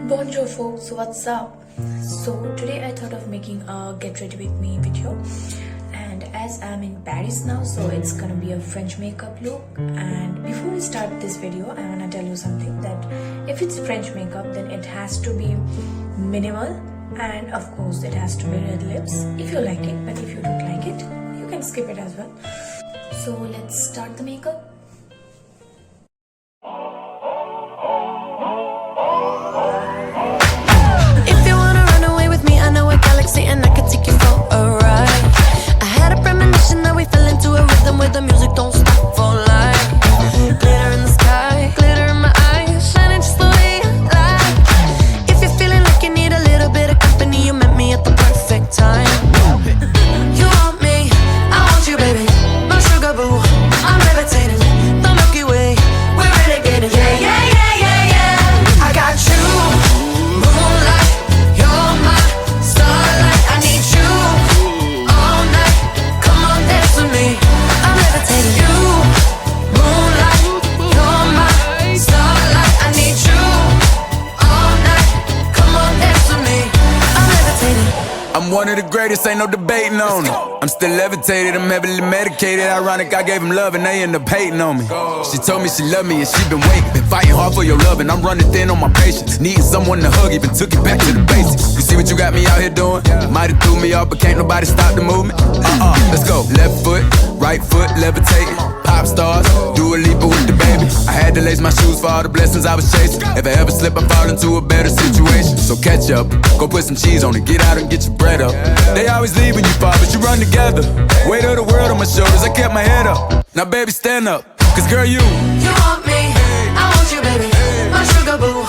Bonjour folks, what's up? So today I thought of making a get ready with me video, and as I'm in Paris now, so it's gonna be a French makeup look. And before we start this video, I wanna tell you something, that if it's French makeup then it has to be minimal, and of course it has to be red lips if you like it, but if you don't like it you can skip it as well. So let's start the makeup. And I could take you for a ride. I had a premonition that we fell into a rhythm where the music don't stop for life. Glitter in the sky, glitter in my eyes, shining just the way I like. If you're feeling like you need a little bit of company, you met me at the perfect time. You want me, I want you, baby. My sugar boo, I'm levitating. The Milky Way, we're renegading. Yeah, yeah, yeah, yeah, yeah. I got you, moonlight, you're my starlight. I need you all night. Come on, dance with me. I'm levitating. You, moonlight, you're my starlight. I need you all night. Come on, dance with me. I'm levitating. I'm one of the greatest, ain't no debating on it. I'm still levitated, I'm heavily medicated. Ironic, I gave him love and they end up hating on me. She told me she loved me and she been waiting. Been fighting hard for your love and I'm running thin on my patience. Needing someone to hug, even took it back to the basics. You see what you got me out here doing? Might have threw me off, but can't nobody stop the movement. Let's go. Left foot, right foot, levitating. Pop stars, do a leap with the baby. I had to lace my shoes for all the blessings I was chasing. If I ever slip, I fall into a better situation. So catch up, go put some cheese on it, get out and get your bread up. They always leave when you fall, but you run together. Weight of the world on my shoulders, I kept my head up. Now baby, stand up, cause girl, you want me, I want you, baby. My sugar boo,